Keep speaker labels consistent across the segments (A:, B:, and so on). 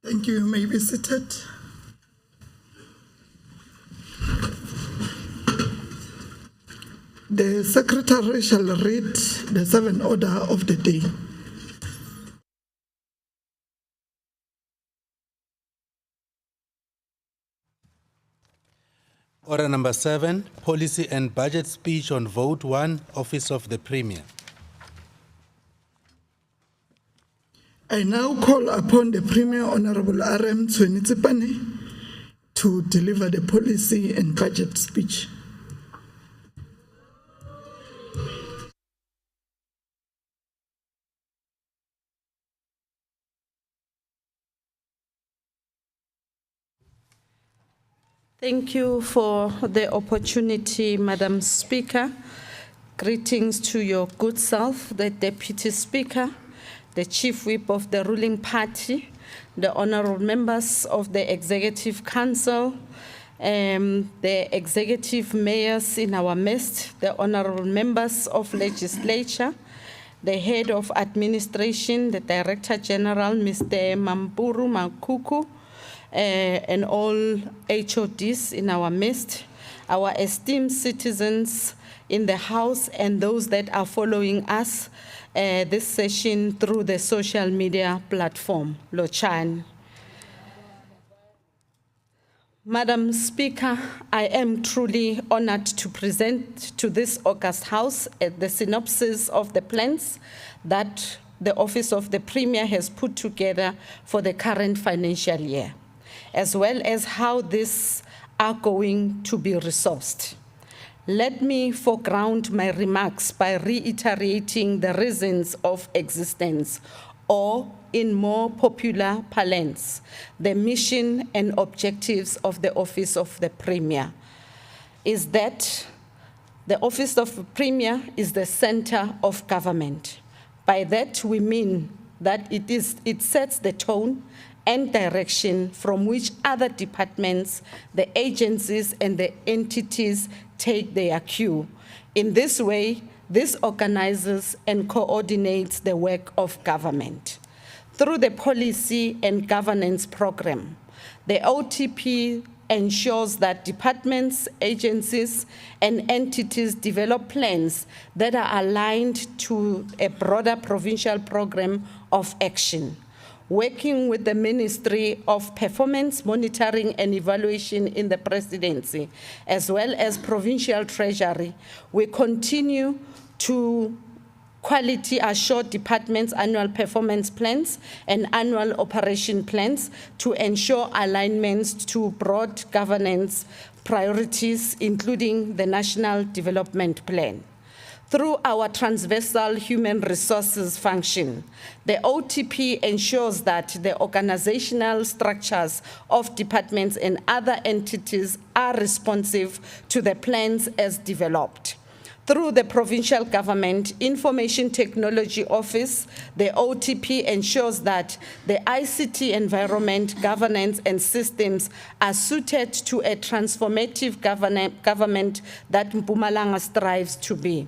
A: Thank you. You may be seated. The Secretary shall read the 7th order of the day.
B: Order number 7, Policy and Budget Speech on Vote 1, Office of the Premier.
A: I now call upon the Premier, Honorable R.M. Tshwenitsipane, to deliver the policy and budget speech.
C: Thank you for the opportunity, Madam Speaker. Greetings to your good self, the Deputy Speaker, the Chief Whip of the ruling party, the honorable members of the Executive Council, the executive mayors in our midst, the honorable members of Legislature, the head of administration, the Director General, Mr. Mampuru Makuku, and all HODs in our midst, our esteemed citizens in the House and those that are following us this session through the social media platform, Lochan. Madam Speaker, I am truly honored to present to this august House the synopsis of the plans that the Office of the Premier has put together for the current financial year, as well as how these are going to be resourced. Let me foreground my remarks by reiterating the reasons of existence, or in more popular parlance, the mission and objectives of the Office of the Premier is that the Office of the Premier is the center of government. By that we mean that it sets the tone and direction from which other departments, the agencies, and the entities take their cue. In this way, this organizes and coordinates the work of government. Through the policy and governance program, the OTP ensures that departments, agencies, and entities develop plans that are aligned to a broader provincial program of action. Working with the Ministry of Performance Monitoring and Evaluation in the Presidency, as well as Provincial Treasury, we continue to quality assure departments' annual performance plans and annual operation plans to ensure alignments to broad governance priorities, including the National Development Plan. Through our transversal human resources function, the OTP ensures that the organizational structures of departments and other entities are responsive to the plans as developed. Through the Provincial Government Information Technology Office, the OTP ensures that the ICT environment, governance, and systems are suited to a transformative government that Mpumalanga strives to be.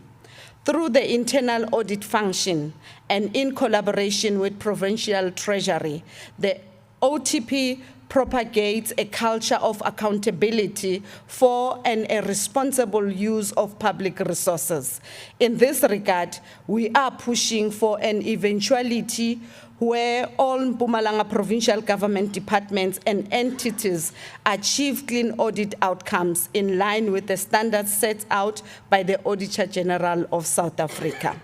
C: Through the internal audit function and in collaboration with Provincial Treasury, the OTP propagates a culture of accountability for and a responsible use of public resources. In this regard, we are pushing for an eventuality where all Mpumalanga provincial government departments and entities achieve clean audit outcomes in line with the standards set out by the Auditor General of South Africa.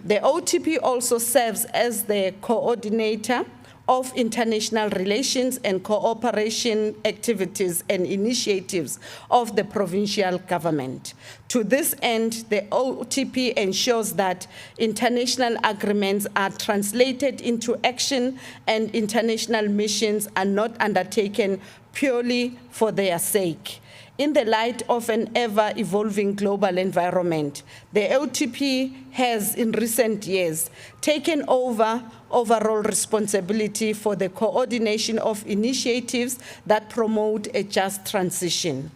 C: The OTP also serves as the coordinator of international relations and cooperation activities and initiatives of the provincial government. To this end, the OTP ensures that international agreements are translated into action and international missions are not undertaken purely for their sake. In the light of an ever-evolving global environment, the OTP has, in recent years, taken over overall responsibility for the coordination of initiatives that promote a just transition.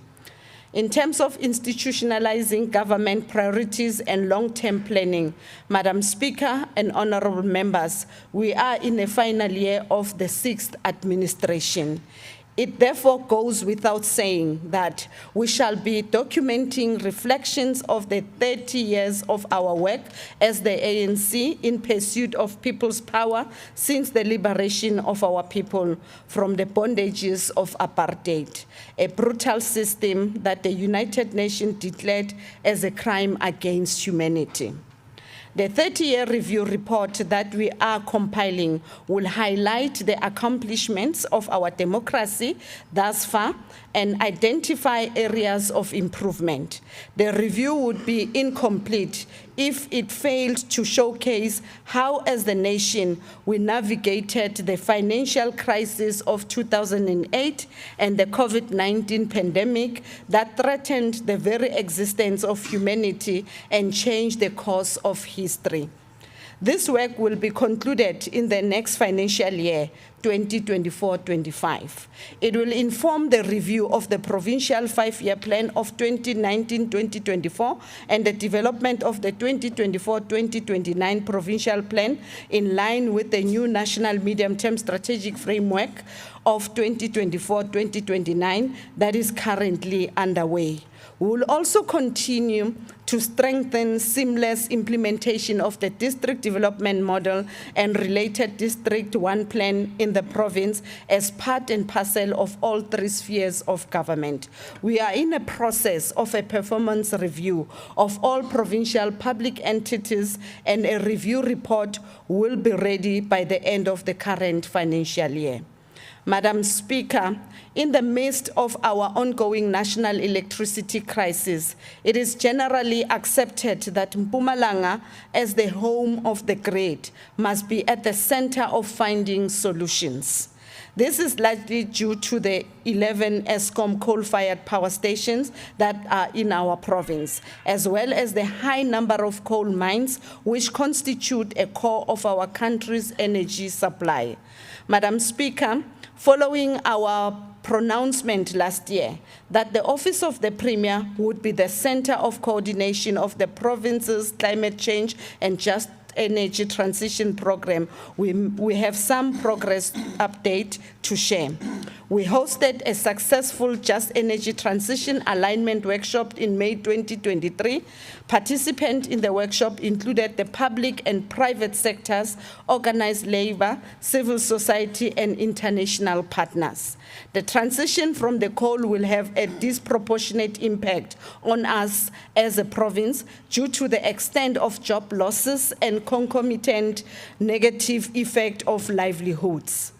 C: In terms of institutionalizing government priorities and long-term planning, Madam Speaker and honorable members, we are in the final year of the 6th administration. It therefore goes without saying that we shall be documenting reflections of the 30 years of our work as the ANC in pursuit of people's power since the liberation of our people from the bondages of apartheid, a brutal system that the United Nations declared as a crime against humanity. The 30-year review report that we are compiling will highlight the accomplishments of our democracy thus far and identify areas of improvement. The review would be incomplete if it failed to showcase how, as the nation, we navigated the financial crisis of 2008 and the COVID-19 pandemic that threatened the very existence of humanity and changed the course of history. This work will be concluded in the next financial year, 2024-25. It will inform the review of the Provincial 5-year plan of 2019-2024 and the development of the 2024-2029 Provincial plan in line with the new National Medium-Term Strategic Framework of 2024-2029 that is currently underway. We will also continue to strengthen seamless implementation of the district development model and related District 1 plan in the province as part and parcel of all 3 spheres of government. We are in a process of a performance review of all provincial public entities, and a review report will be ready by the end of the current financial year. Madam Speaker, in the midst of our ongoing national electricity crisis, it is generally accepted that Mpumalanga, as the home of the grid, must be at the center of finding solutions. This is largely due to the 11 ESCOM coal-fired power stations that are in our province, as well as the high number of coal mines, which constitute a core of our country's energy supply. Madam Speaker, following our pronouncement last year that the Office of the Premier would be the center of coordination of the province's climate change and just energy transition program, we have some progress update to share. We hosted a successful Just Energy Transition Alignment Workshop in May 2023. Participants in the workshop included the public and private sectors, organized labor, civil society, and international partners. The transition from the coal will have a disproportionate impact on us as a province due to the extent of job losses and concomitant negative effect of livelihoods.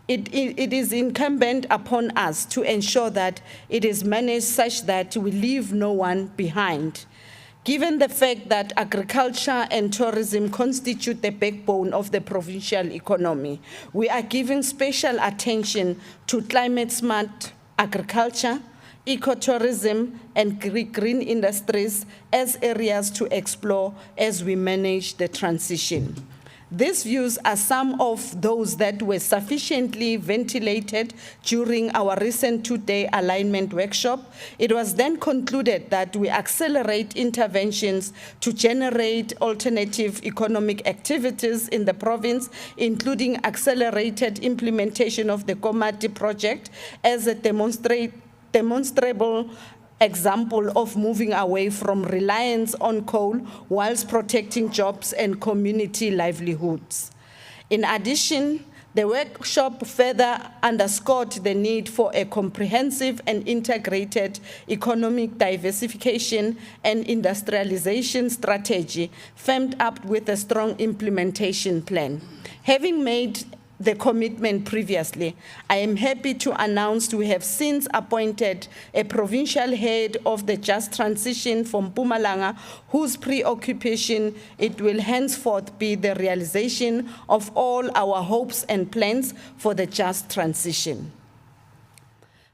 C: It is incumbent upon us to ensure that it is managed such that we leave no one behind. Given the fact that agriculture and tourism constitute the backbone of the provincial economy, we are giving special attention to climate-smart agriculture, ecotourism, and green industries as areas to explore as we manage the transition. These views are some of those that were sufficiently ventilated during our recent 2-day alignment workshop. It was then concluded that we accelerate interventions to generate alternative economic activities in the province, including accelerated implementation of the Komati project as a demonstrable example of moving away from reliance on coal whilst protecting jobs and community livelihoods. In addition, the workshop further underscored the need for a comprehensive and integrated economic diversification and industrialization strategy firmed up with a strong implementation plan. Having made the commitment previously, I am happy to announce we have since appointed a provincial head of the Just Transition from Mpumalanga, whose preoccupation it will henceforth be the realization of all our hopes and plans for the Just Transition.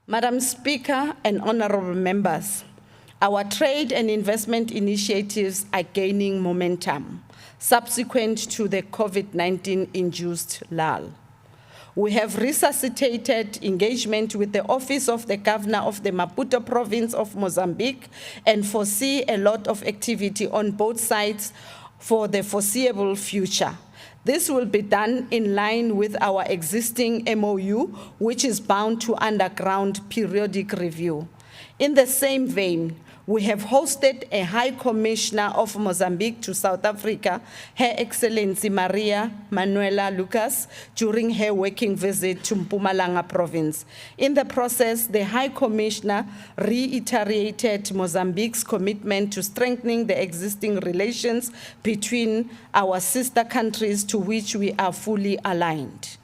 C: Madam Speaker and honorable members, our trade and investment initiatives are gaining momentum subsequent to the COVID-19 induced lull. We have resuscitated engagement with the Office of the Governor of the Maputo Province of Mozambique and foresee a lot of activity on both sides for the foreseeable future. This will be done in line with our existing MOU, which is bound to underground periodic review. In the same vein, we have hosted a High Commissioner of Mozambique to South Africa, Her Excellency Maria Manuela Lucas, during her working visit to Mpumalanga province. In the process, the High Commissioner reiterated Mozambique's commitment to strengthening the existing relations between our sister countries, to which we are fully aligned.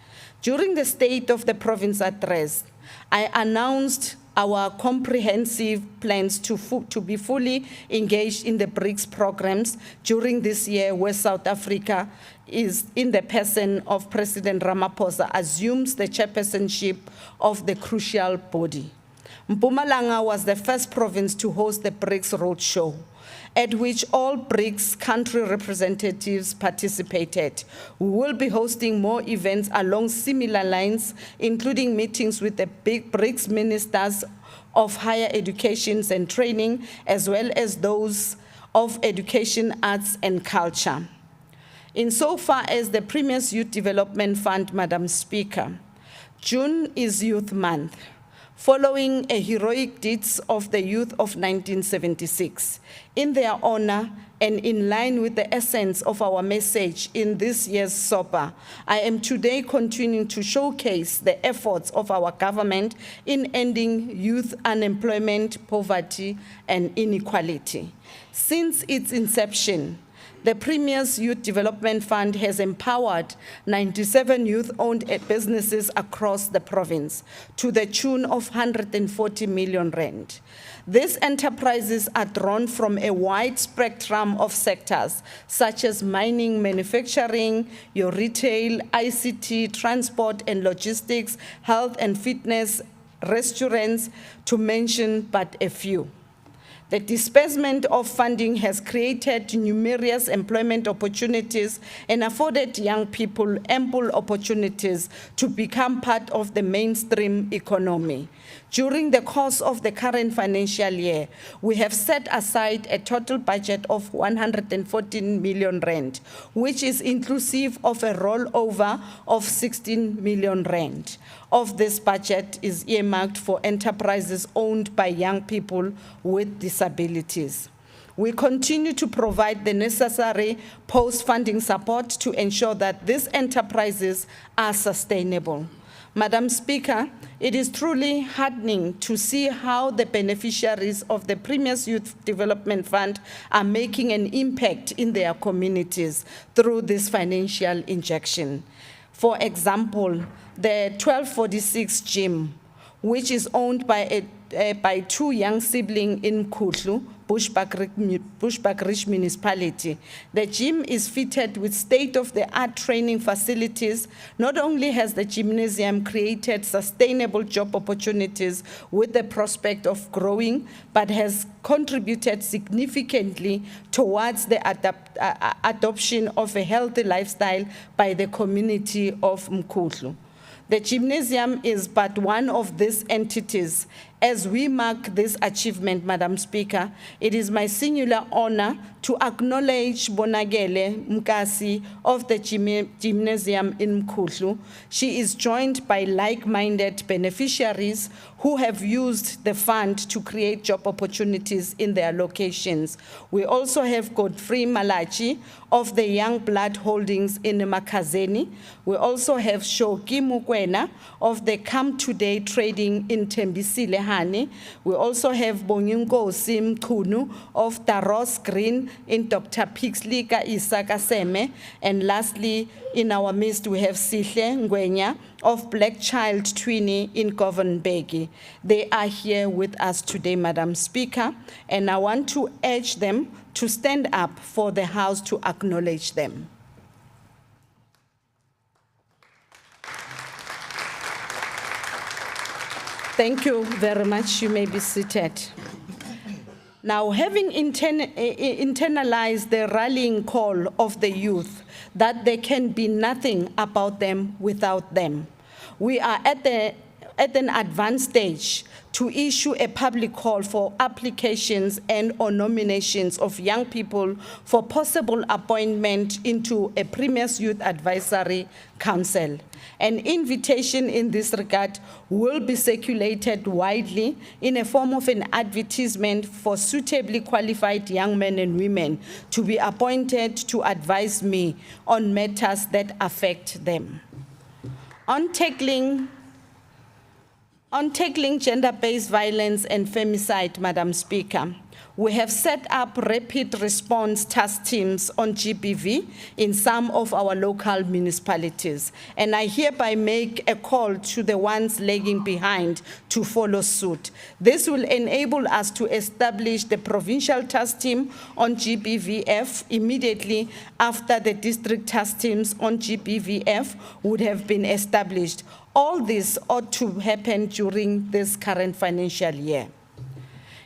C: During the State of the Province address, I announced our comprehensive plans to be fully engaged in the BRICS programs during this year, where South Africa is, in the person of President Ramaphosa, assumes the chairpersonship of the crucial body. Mpumalanga was the first province to host the BRICS Roadshow, at which all BRICS country representatives participated. We will be hosting more events along similar lines, including meetings with the big BRICS ministers of higher education and training, as well as those of education, arts, and culture. Insofar as the Premier's Youth Development Fund, Madam Speaker, June is Youth Month, following a heroic deeds of the youth of 1976. In their honor and in line with the essence of our message in this year's SOPA, I am today continuing to showcase the efforts of our government in ending youth unemployment, poverty, and inequality. Since its inception, the Premier's Youth Development Fund has empowered 97 youth-owned businesses across the province to the tune of 140 million rand. These enterprises are drawn from a wide spectrum of sectors, such as mining, manufacturing, your retail, ICT, transport and logistics, health and fitness, restaurants, to mention but a few. The disbursement of funding has created numerous employment opportunities and afforded young people ample opportunities to become part of the mainstream economy. During the course of the current financial year, we have set aside a total budget of 114 million rand, which is inclusive of a rollover of 16 million rand. Of this budget is earmarked for enterprises owned by young people with disabilities. We continue to provide the necessary post-funding support to ensure that these enterprises are sustainable. Madam Speaker, it is truly heartening to see how the beneficiaries of the Premier's Youth Development Fund are making an impact in their communities through this financial injection. For example, the 1246 gym, which is owned by two young siblings in Kutlu, Bushbuckridge Municipality. The gym is fitted with state-of-the-art training facilities. Not only has the gymnasium created sustainable job opportunities with the prospect of growing, but has contributed significantly towards the adoption of a healthy lifestyle by the community of Mkutlu. The gymnasium is but one of these entities. As we mark this achievement, Madam Speaker, it is my singular honor to acknowledge Bonagele Mkasi of the gymnasium in Mkutlu. She is joined by like-minded beneficiaries who have used the fund to create job opportunities in their locations. We also have Godfrey Malachi of the Young Blood Holdings in Makazeni. We also have Shoki Mukwena of the Come Today Trading in Tembisile Hani. We also have Bonyunkosi Mkhunu of Taros Green in Dr. Pixlika Isaka Seme. And lastly, in our midst, we have Sihle Ngwenya of Black Child Twini in Govan-Begi. They are here with us today, Madam Speaker, and I want to urge them to stand up for the House to acknowledge them. Thank you very much. You may be seated. Now, having internalized the rallying call of the youth, that there can be nothing about them without them, we are at an advanced stage to issue a public call for applications and/or nominations of young people for possible appointment into a Premier's Youth Advisory Council. An invitation in this regard will be circulated widely in a form of an advertisement for suitably qualified young men and women to be appointed to advise me on matters that affect them. On tackling gender-based violence and femicide, Madam Speaker, we have set up rapid response task teams on GBV in some of our local municipalities, and I hereby make a call to the ones lagging behind to follow suit. This will enable us to establish the provincial task team on GBVF immediately after the district task teams on GBVF would have been established. All this ought to happen during this current financial year.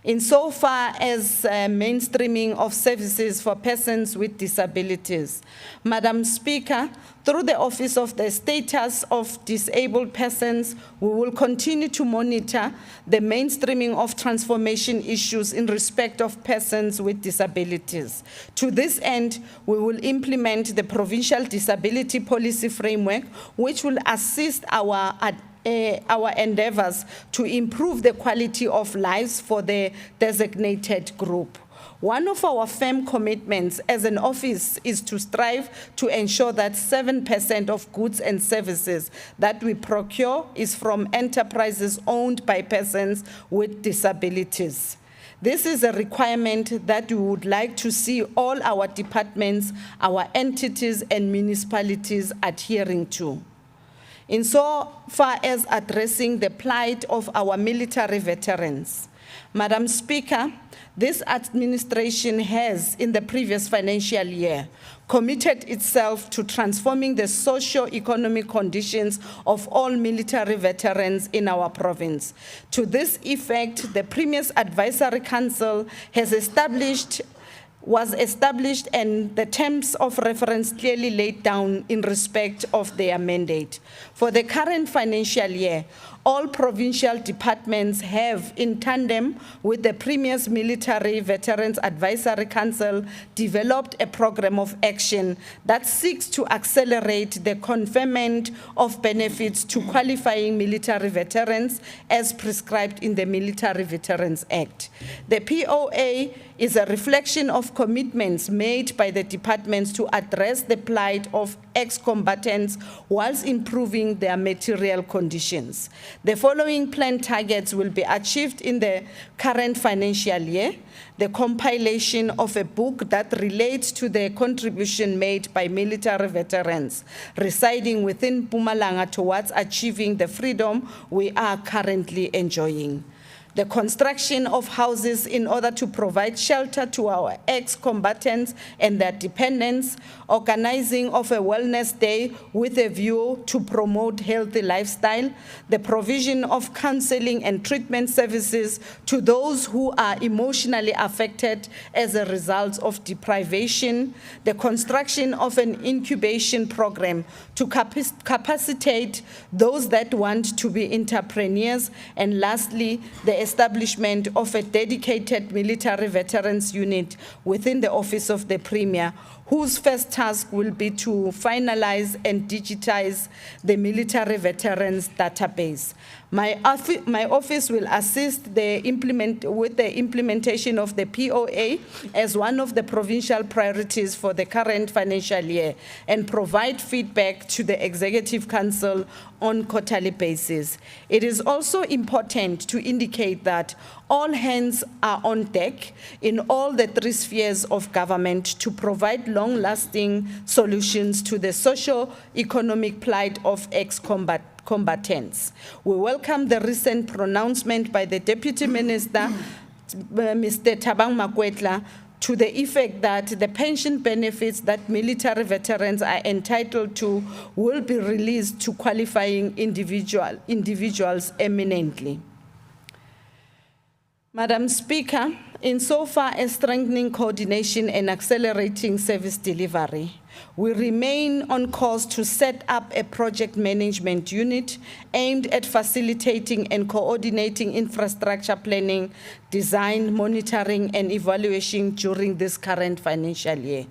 C: Insofar as mainstreaming of services for persons with disabilities, Madam Speaker, through the Office of the Status of Disabled Persons, we will continue to monitor the mainstreaming of transformation issues in respect of persons with disabilities. To this end, we will implement the Provincial Disability Policy Framework, which will assist our endeavors to improve the quality of lives for the designated group. One of our firm commitments as an office is to strive to ensure that 7% of goods and services that we procure is from enterprises owned by persons with disabilities. This is a requirement that we would like to see all our departments, our entities, and municipalities adhering to. In so far as addressing the plight of our military veterans, Madam Speaker, this administration has, in the previous financial year, committed itself to transforming the socio-economic conditions of all military veterans in our province. To this effect, the Premier's Advisory Council was established and the terms of reference clearly laid down in respect of their mandate. For the current financial year, all provincial departments have, in tandem with the Premier's Military Veterans Advisory Council, developed a program of action that seeks to accelerate the conferment of benefits to qualifying military veterans as prescribed in the Military Veterans Act. The POA is a reflection of commitments made by the departments to address the plight of ex-combatants whilst improving their material conditions. The following planned targets will be achieved in the current financial year: the compilation of a book that relates to the contribution made by military veterans residing within Mpumalanga towards achieving the freedom we are currently enjoying. The construction of houses in order to provide shelter to our ex-combatants and their dependents, organizing of a wellness day with a view to promote healthy lifestyle, the provision of counseling and treatment services to those who are emotionally affected as a result of deprivation, the construction of an incubation program to capacitate those that want to be entrepreneurs, and lastly, the establishment of a dedicated military veterans unit within the Office of the Premier, whose first task will be to finalize and digitize the military veterans database. My office will assist with the implementation of the POA as one of the provincial priorities for the current financial year and provide feedback to the Executive Council on quarterly basis. It is also important to indicate that all hands are on deck in all the three spheres of government to provide long-lasting solutions to the socio-economic plight of ex-combatants. We welcome the recent pronouncement by the Deputy Minister, Mr. Thabang Makwetla, to the effect that the pension benefits that military veterans are entitled to will be released to qualifying individuals eminently. Madam Speaker, Insofar as strengthening coordination and accelerating service delivery, we remain on course to set up a project management unit aimed at facilitating and coordinating infrastructure planning, design, monitoring, and evaluation during this current financial year.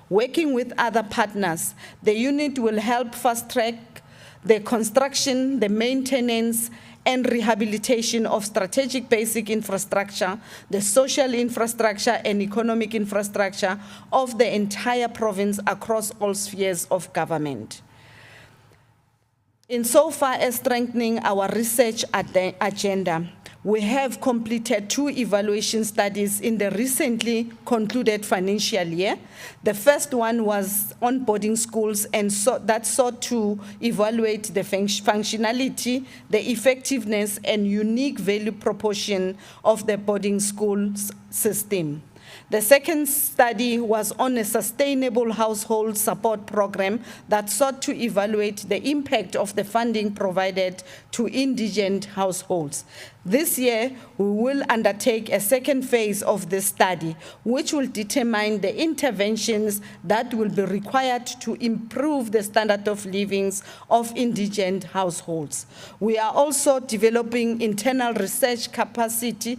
C: Working with other partners, the unit will help fast-track the construction, the maintenance, and rehabilitation of strategic basic infrastructure, the social infrastructure and economic infrastructure of the entire province across all spheres of government. Insofar as strengthening our research agenda, we have completed 2 evaluation studies in the recently concluded financial year. The first one was on boarding schools and that sought to evaluate the functionality, the effectiveness, and unique value proportion of the boarding schools system. The second study was on a sustainable household support program that sought to evaluate the impact of the funding provided to indigent households. This year, we will undertake a second phase of this study, which will determine the interventions that will be required to improve the standard of living of indigent households. We are also developing internal research capability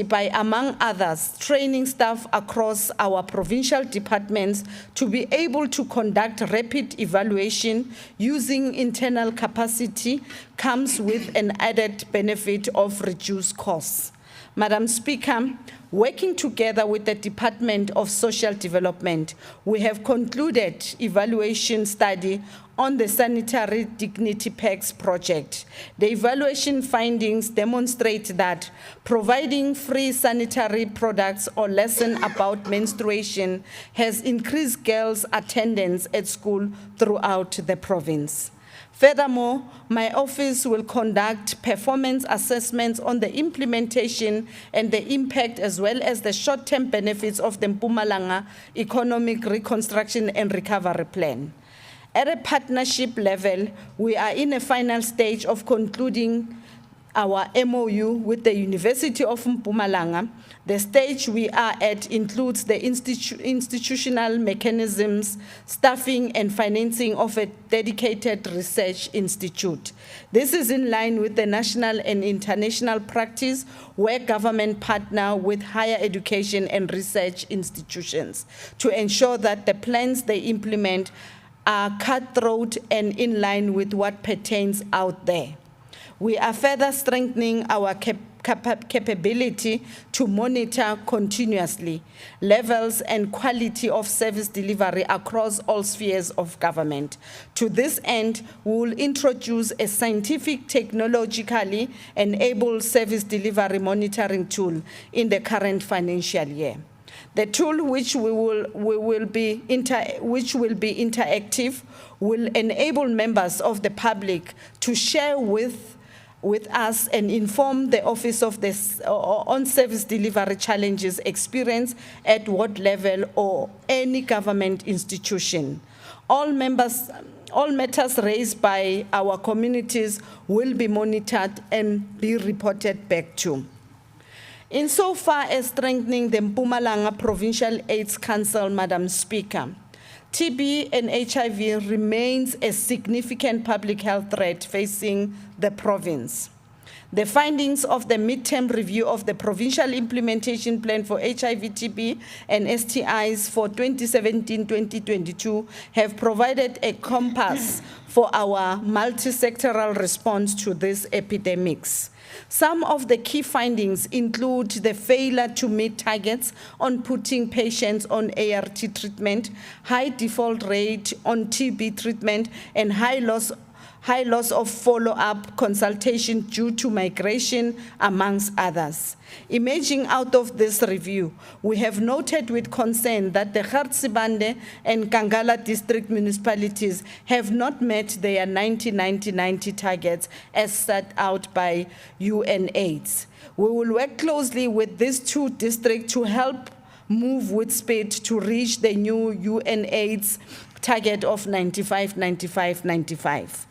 C: by, among others, training staff across our provincial departments to be able to conduct rapid evaluation using internal capacity comes with an added benefit of reduced costs. Madam Speaker, working together with the Department of Social Development, we have concluded evaluation study on the Sanitary Dignity Packs project. The evaluation findings demonstrate that providing free sanitary products or lesson about menstruation has increased girls' attendance at school throughout the province. Furthermore, my office will conduct performance assessments on the implementation and the impact as well as the short-term benefits of the Mpumalanga Economic Reconstruction and Recovery Plan. At a partnership level, we are in a final stage of concluding our MOU with the University of Mpumalanga. The stage we are at includes the institutional mechanisms, staffing, and financing of a dedicated research institute. This is in line with the national and international practice where government partner with higher education and research institutions to ensure that the plans they implement are cutthroat and in line with what pertains out there. We are further strengthening our capability to monitor continuously levels and quality of service delivery across all spheres of government. To this end, we will introduce a scientific, technologically enabled service delivery monitoring tool in the current financial year. The tool, which will be interactive, will enable members of the public to share with us and inform the Office of the on service delivery challenges experienced at what level or any government institution. All matters raised by our communities will be monitored and be reported back to. Insofar as strengthening the Mpumalanga Provincial AIDS Council, Madam Speaker, TB and HIV remains a significant public health threat facing the province. The findings of the midterm review of the Provincial Implementation Plan for HIV, TB, and STIs for 2017-2022 have provided a compass for our multi-sectoral response to these epidemics. Some of the key findings include the failure to meet targets on putting patients on ART treatment, high default rate on TB treatment, and high loss of follow-up consultation due to migration, amongst others. Emerging out of this review, we have noted with concern that the Garsibande and Kangala district municipalities have not met their 90-90-90 targets as set out by UNAIDS. We will work closely with these 2 districts to help move with speed to reach the new UNAIDS target of 95-95-95.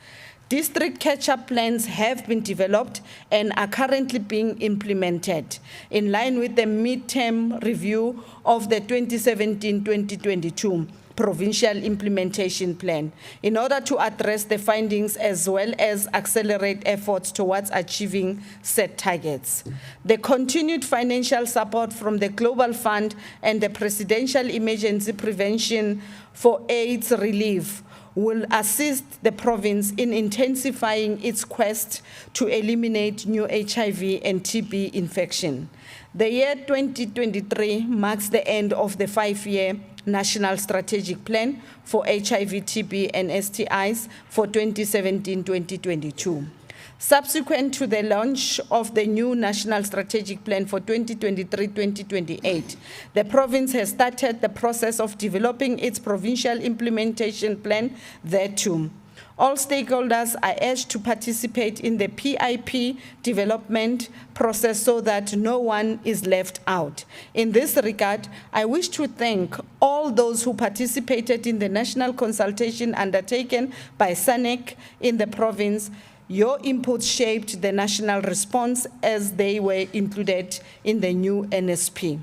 C: District catch-up plans have been developed and are currently being implemented in line with the midterm review of the 2017-2022 Provincial Implementation Plan in order to address the findings as well as accelerate efforts towards achieving set targets. The continued financial support from the Global Fund and the Presidential Emergency Prevention for AIDS Relief will assist the province in intensifying its quest to eliminate new HIV and TB infection. The year 2023 marks the end of the 5-year National Strategic Plan for HIV, TB, and STIs for 2017-2022. Subsequent to the launch of the new National Strategic Plan for 2023-2028, the province has started the process of developing its provincial implementation plan thereto. All stakeholders are urged to participate in the PIP development process so that no one is left out. In this regard, I wish to thank all those who participated in the national consultation undertaken by SANEC in the province. Your input shaped the national response as they were included in the new NSP.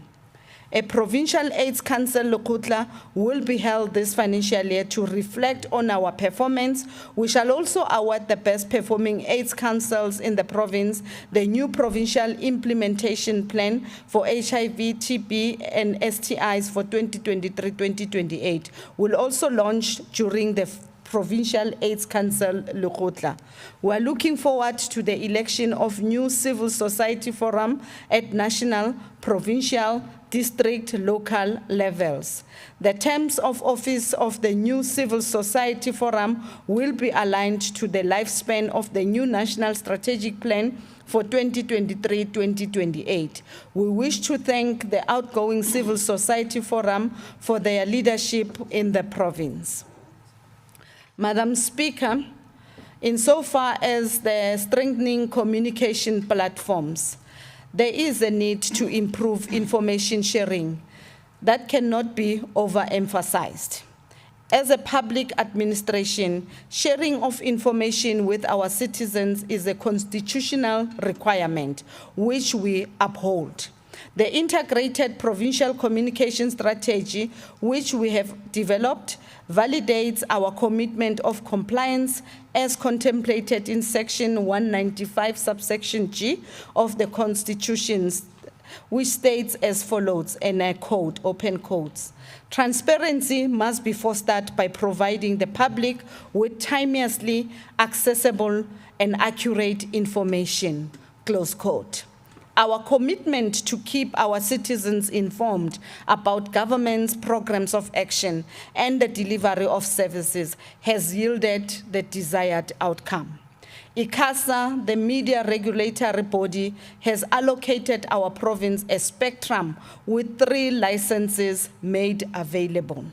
C: A Provincial AIDS Council Lekgotla will be held this financial year to reflect on our performance. We shall also award the best performing AIDS councils in the province. The new Provincial Implementation Plan for HIV, TB, and STIs for 2023-2028 will also launch during the Provincial AIDS Council Lekgotla. We are looking forward to the election of new civil society forum at national, provincial, district, local levels. The terms of office of the new civil society forum will be aligned to the lifespan of the new National Strategic Plan for 2023-2028. We wish to thank the outgoing civil society forum for their leadership in the province. Madam Speaker, insofar as the strengthening communication platforms, there is a need to improve information sharing that cannot be overemphasized. As a public administration, sharing of information with our citizens is a constitutional requirement which we uphold. The integrated provincial communication strategy, which we have developed, validates our commitment of compliance as contemplated in Section 195, subsection G of the Constitution, which states as follows, and I quote, open quotes, "Transparency must be fostered by providing the public with timelessly accessible and accurate information," close quote. Our commitment to keep our citizens informed about government's programs of action and the delivery of services has yielded the desired outcome. ICASA, the media regulatory body, has allocated our province a spectrum with 3 licenses made available.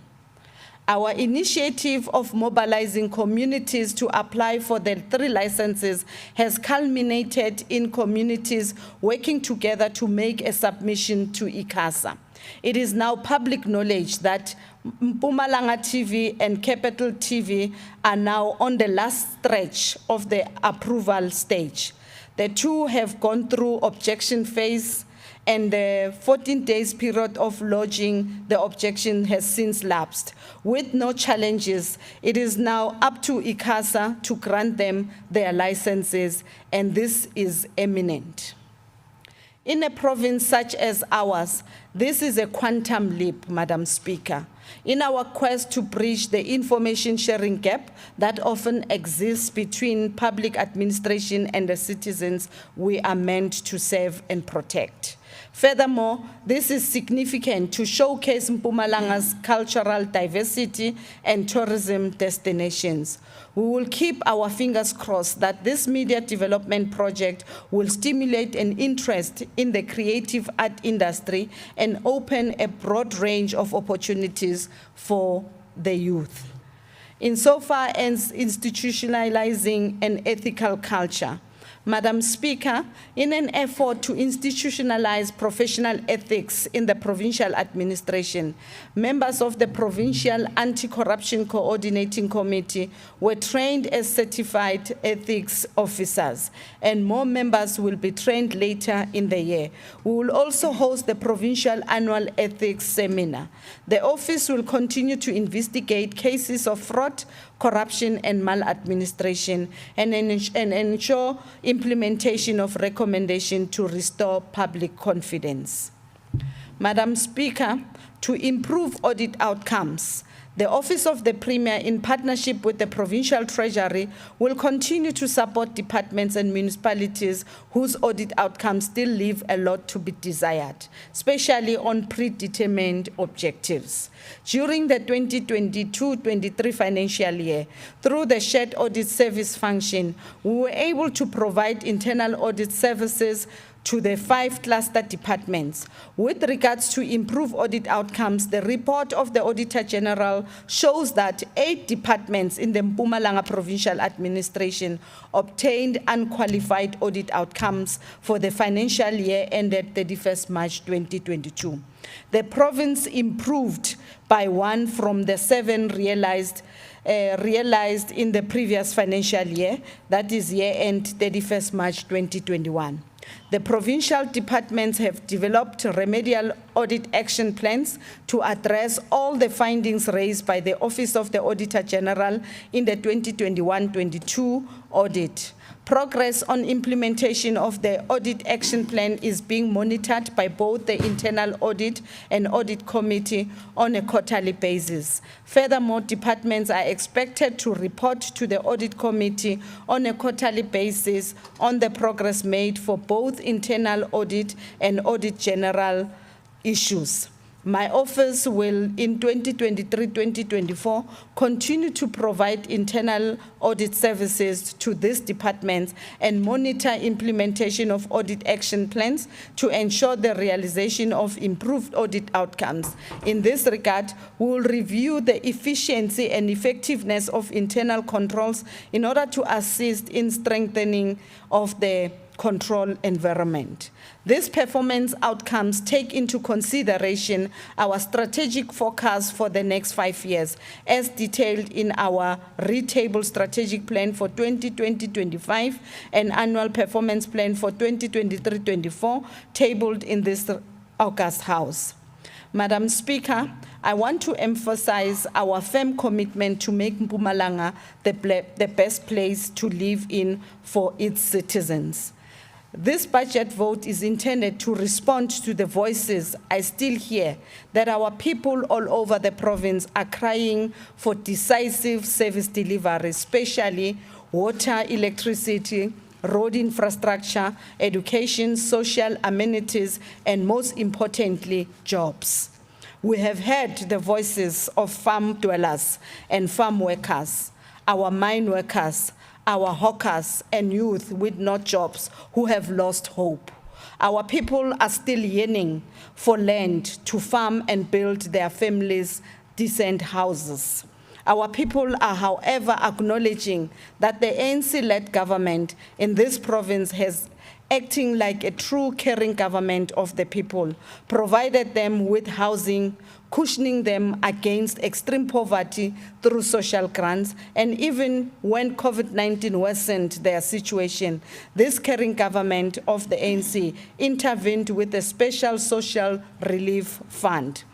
C: Our initiative of mobilizing communities to apply for the 3 licenses has culminated in communities working together to make a submission to ICASA. It is now public knowledge that Mpumalanga TV and Capital TV are now on the last stretch of the approval stage. The 2 have gone through objection phase, and the 14 days period of lodging the objection has since lapsed. With no challenges, it is now up to ICASA to grant them their licenses, and this is imminent. In a province such as ours, this is a quantum leap, Madam Speaker. In our quest to bridge the information sharing gap that often exists between public administration and the citizens we are meant to serve and protect. Furthermore, this is significant to showcase Mpumalanga's cultural diversity and tourism destinations. We will keep our fingers crossed that this media development project will stimulate an interest in the creative art industry and open a broad range of opportunities for the youth. Insofar as institutionalizing an ethical culture, Madam Speaker, in an effort to institutionalize professional ethics in the provincial administration, members of the Provincial Anti-Corruption Coordinating Committee were trained as certified ethics officers, and more members will be trained later in the year. We will also host the Provincial Annual Ethics Seminar. The office will continue to investigate cases of fraud, corruption, and maladministration, and ensure implementation of recommendation to restore public confidence. Madam Speaker, to improve audit outcomes, the Office of the Premier, in partnership with the Provincial Treasury, will continue to support departments and municipalities whose audit outcomes still leave a lot to be desired, especially on predetermined objectives. During the 2022-23 financial year, through the Shared Audit Service function, we were able to provide internal audit services to the 5 cluster departments. With regards to improve audit outcomes, the report of the Auditor General shows that 8 departments in the Mpumalanga Provincial Administration obtained unqualified audit outcomes for the financial year ended 31st March 2022. The province improved by 1 from the 7 realized in the previous financial year, that is year end 31st March 2021. The provincial departments have developed remedial audit action plans to address all the findings raised by the Office of the Auditor General in the 2021-22 audit. Progress on implementation of the audit action plan is being monitored by both the Internal Audit and Audit Committee on a quarterly basis. Furthermore, departments are expected to report to the Audit Committee on a quarterly basis on the progress made for both internal audit and audit general issues. My office will, in 2023-2024, continue to provide internal audit services to these departments and monitor implementation of audit action plans to ensure the realization of improved audit outcomes. In this regard, we will review the efficiency and effectiveness of internal controls in order to assist in strengthening of the control environment. These performance outcomes take into consideration our strategic forecast for the next 5 years, as detailed in our retable strategic plan for 2020-25 and annual performance plan for 2023-24, tabled in this August House. Madam Speaker, I want to emphasize our firm commitment to make Mpumalanga the best place to live in for its citizens. This budget vote is intended to respond to the voices I still hear that our people all over the province are crying for decisive service delivery, especially water, electricity, road infrastructure, education, social amenities, and most importantly, jobs. We have heard the voices of farm dwellers and farm workers, our mine workers, our hawkers and youth with no jobs who have lost hope. Our people are still yearning for land to farm and build their families decent houses. Our people are, however, acknowledging that the ANC-led government in this province has acting like a true caring government of the people, provided them with housing, cushioning them against extreme poverty through social grants, and even when COVID-19 worsened their situation, this caring government of the ANC intervened with a special social relief fund.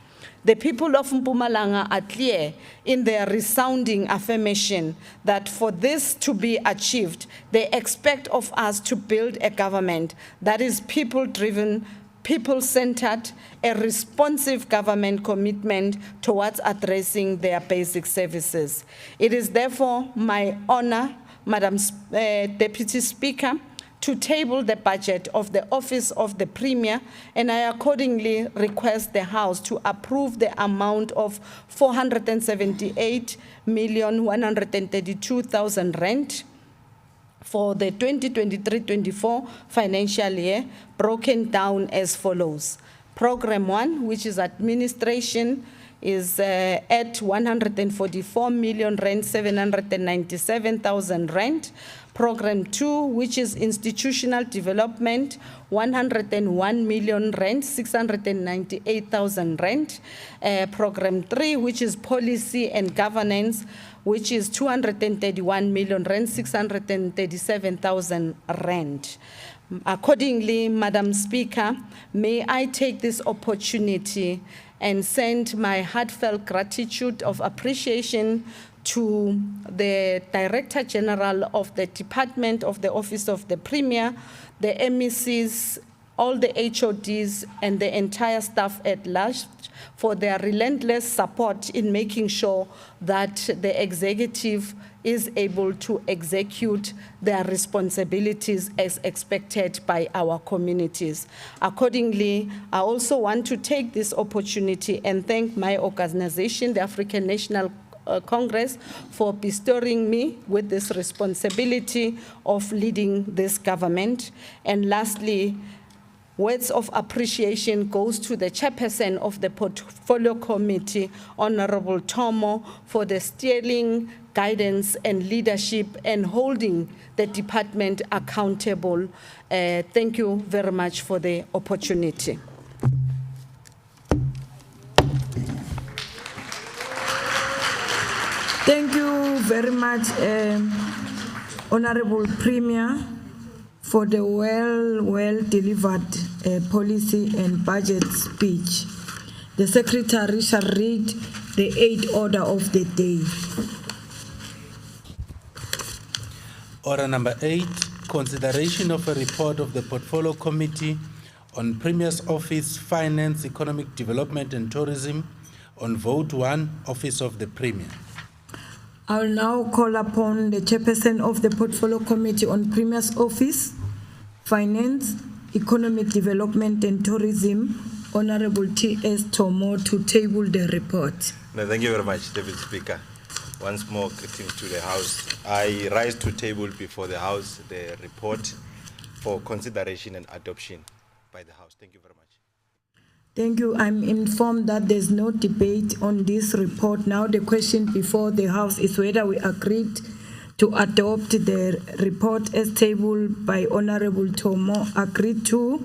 C: The people of Mpumalanga are clear in their resounding affirmation that for this to be achieved, they expect of us to build a government that is people-driven, people-centered, a responsive government commitment towards addressing their basic services. It is therefore my honor, Madam Deputy Speaker, to table the budget of the Office of the Premier, and I accordingly request the House to approve the amount of 478,132,000 rand for the 2023-24 financial year, broken down as follows. Program 1, which is administration, is at 144,797,000 rand. Program 2, which is institutional development, 101 million rand, 698,000 rand. Program 3, which is policy and governance, which is 231 million rand, 637,000 rand. Accordingly, Madam Speaker, may I take this opportunity and send my heartfelt gratitude of appreciation to the Director General of the Department of the Office of the Premier, the MECs, all the HODs, and the entire staff at large for their relentless support in making sure that the executive is able to execute their responsibilities as expected by our communities. Accordingly, I also want to take this opportunity and thank my organization, the African National Congress, for bestowing me with this responsibility of leading this government. And lastly, words of appreciation goes to the chairperson of the Portfolio Committee, Honorable Tomo, for the steering, guidance, and leadership and holding the department accountable. Thank you very much for the opportunity.
D: Thank you very much, Honorable Premier, for the well delivered policy and budget speech. The Secretary shall read the 8th order of the day.
B: Order number 8, consideration of a report of the Portfolio Committee on Premier's Office, Finance, Economic Development and Tourism on Vote 1, Office of the Premier.
D: I will now call upon the chairperson of the Portfolio Committee on Premier's Office, Finance, Economic Development and Tourism, Honorable T.S. Tomo, to table the report.
E: No, thank you very much, Deputy Speaker. Once more, greetings to the House. I rise to table before the House the report for consideration and adoption by the House. Thank you very much.
D: Thank you. I'm informed that there's no debate on this report. Now the question before the House is whether we agreed to adopt the report as tabled by Honorable Tomo. Agreed to?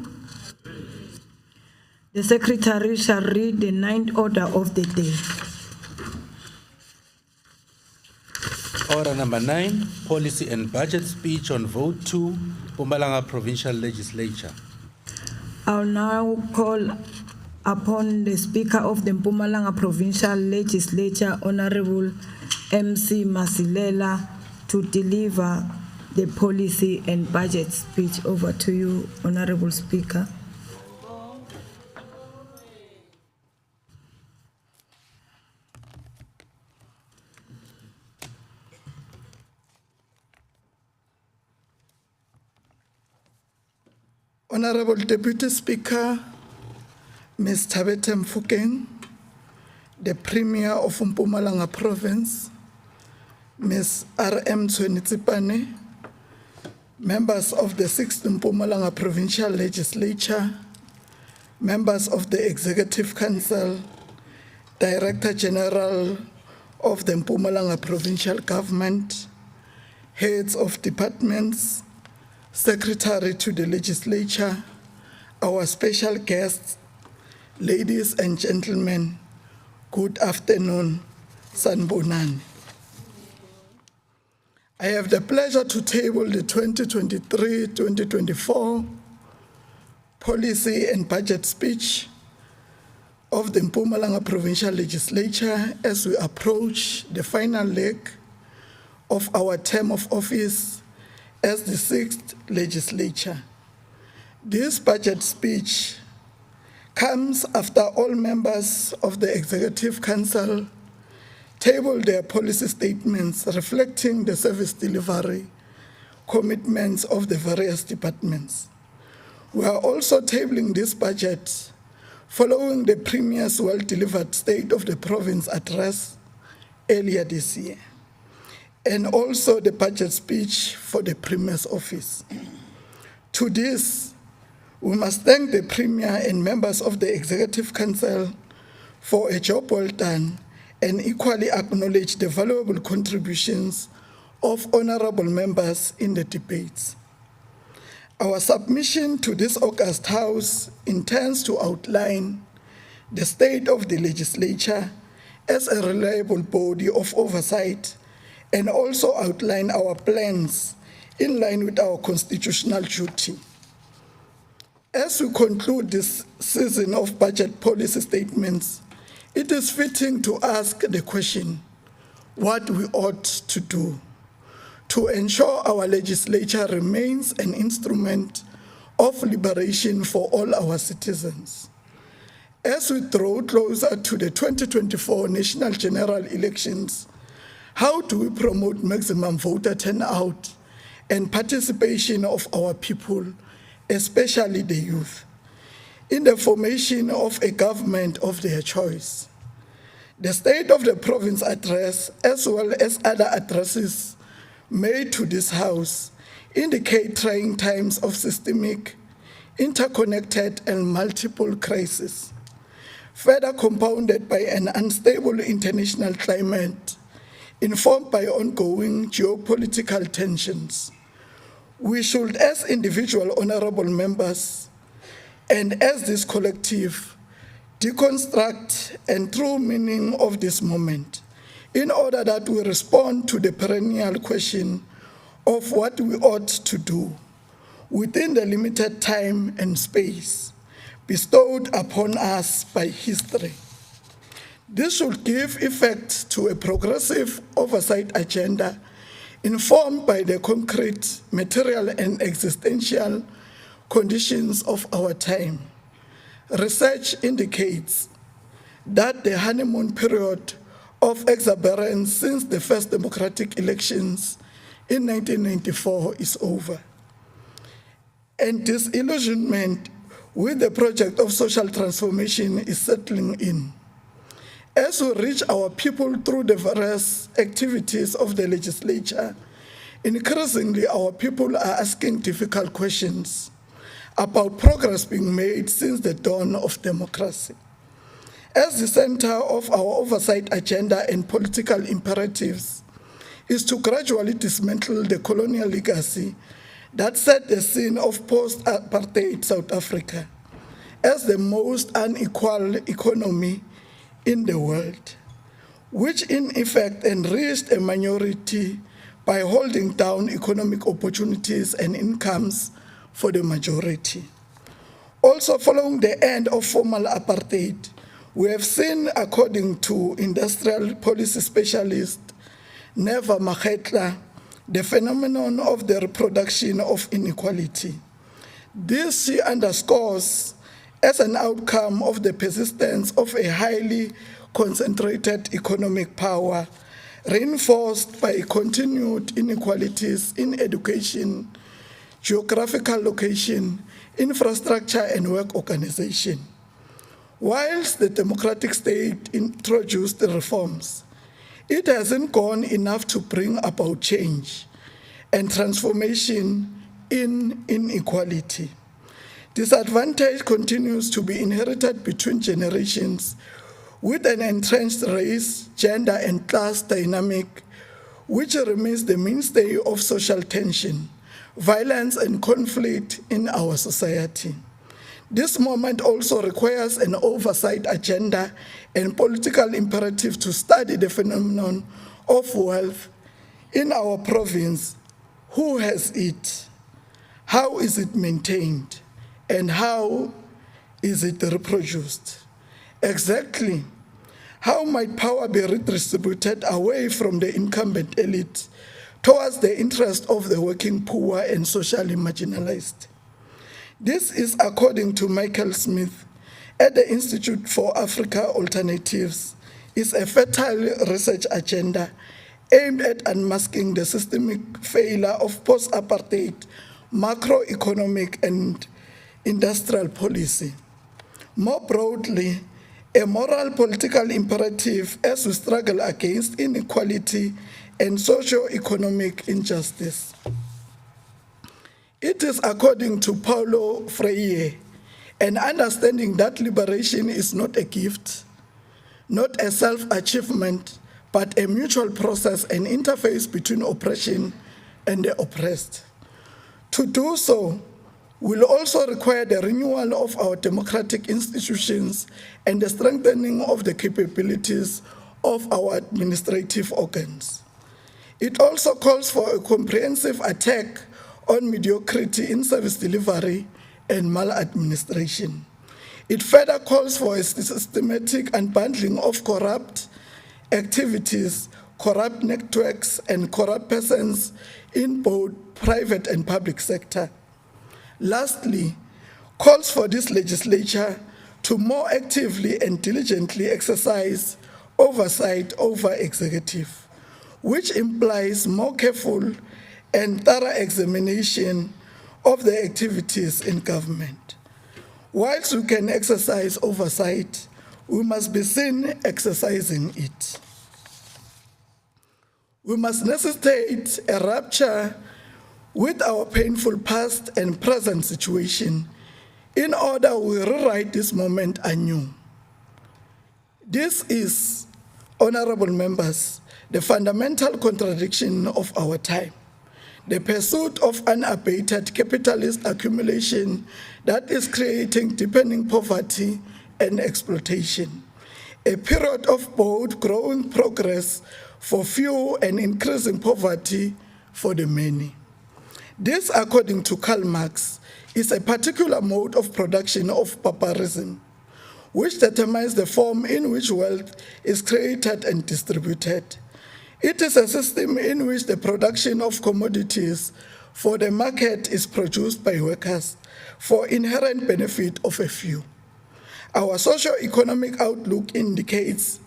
D: The Secretary shall read the 9th order of the day.
B: Order number 9, policy and budget speech on Vote 2, Mpumalanga Provincial Legislature.
D: I'll now call upon the Speaker of the Mpumalanga Provincial Legislature, Honorable MC Masilela, to deliver the policy and budget speech. Over to you, Honorable Speaker.
A: Honorable Deputy Speaker, Ms. Tabete Mfukeng, the Premier of Mpumalanga Province, Ms. R.M. Tshwenitsipane, members of the 6th Mpumalanga Provincial Legislature, members of the Executive Council, Director General of the Mpumalanga Provincial Government, heads of departments, Secretary to the Legislature, our special guests, ladies and gentlemen, good afternoon, Sanbonani. I have the pleasure to table the 2023-2024 policy and budget speech of the Mpumalanga Provincial Legislature as we approach the final leg of our term of office as the 6th legislature. This budget speech comes after all members of the Executive Council tabled their policy statements reflecting the service delivery commitments of the various departments. We are also tabling this budget following the Premier's well-delivered State of the Province address earlier this year, and also the budget speech for the Premier's office. To this, we must thank the Premier and members of the Executive Council for a job well done and equally acknowledge the valuable contributions of honorable members in the debates. Our submission to this August House intends to outline the state of the legislature as a reliable body of oversight and also outline our plans in line with our constitutional duty. As we conclude this season of budget policy statements, it is fitting to ask the question, what we ought to do to ensure our legislature remains an instrument of liberation for all our citizens. As we draw closer to the 2024 national general elections, how do we promote maximum voter turnout and participation of our people, especially the youth, in the formation of a government of their choice? The State of the Province address, as well as other addresses made to this House, indicate trying times of systemic, interconnected, and multiple crises, further compounded by an unstable international climate informed by ongoing geopolitical tensions. We should, as individual honorable members and as this collective, deconstruct and true meaning of this moment in order that we respond to the perennial question of what we ought to do within the limited time and space bestowed upon us by history. This should give effect to a progressive oversight agenda informed by the concrete, material, and existential conditions of our time. Research indicates that the honeymoon period of exuberance since the first democratic elections in 1994 is over, and disillusionment with the project of social transformation is settling in. As we reach our people through the various activities of the legislature, increasingly our people are asking difficult questions about progress being made since the dawn of democracy. As the center of our oversight agenda and political imperatives is to gradually dismantle the colonial legacy that set the scene of post-apartheid South Africa as the most unequal economy in the world, which in effect enriched a minority by holding down economic opportunities and incomes for the majority. Also, following the end of formal apartheid, we have seen, according to industrial policy specialist Neva Makgetla, the phenomenon of the reproduction of inequality. This she underscores as an outcome of the persistence of a highly concentrated economic power, reinforced by continued inequalities in education, geographical location, infrastructure, and work organization. Whilst the democratic state introduced the reforms, it hasn't gone enough to bring about change and transformation in inequality. Disadvantage continues to be inherited between generations with an entrenched race, gender, and class dynamic, which remains the mainstay of social tension, violence, and conflict in our society. This moment also requires an oversight agenda and political imperative to study the phenomenon of wealth in our province. Who has it? How is it maintained? And how is it reproduced? Exactly. How might power be redistributed away from the incumbent elite towards the interest of the working poor and socially marginalized? This is according to Michael Smith at the Institute for Africa Alternatives, is a fertile research agenda aimed at unmasking the systemic failure of post-apartheid macroeconomic and industrial policy. More broadly, a moral political imperative as we struggle against inequality and socio-economic injustice. It is, according to Paulo Freire, an understanding that liberation is not a gift, not a self-achievement, but a mutual process and interface between oppression and the oppressed. To do so will also require the renewal of our democratic institutions and the strengthening of the capabilities of our administrative organs. It also calls for a comprehensive attack on mediocrity in service delivery and maladministration. It further calls for a systematic unbundling of corrupt activities, corrupt networks, and corrupt persons in both private and public sector. Lastly, calls for this legislature to more actively and diligently exercise oversight over executive, which implies more careful and thorough examination of the activities in government. Whilst we can exercise oversight, we must be seen exercising it. We must necessitate a rupture with our painful past and present situation in order we rewrite this moment anew. This is, honorable members, the fundamental contradiction of our time. The pursuit of unabated capitalist accumulation that is creating deepening poverty and exploitation. A period of both growing progress for few and increasing poverty for the many. This, according to Karl Marx, is a particular mode of production of barbarism, which determines the form in which wealth is created and distributed. It is a system in which the production of commodities for the market is produced by workers for inherent benefit of a few. Our socio-economic outlook indicates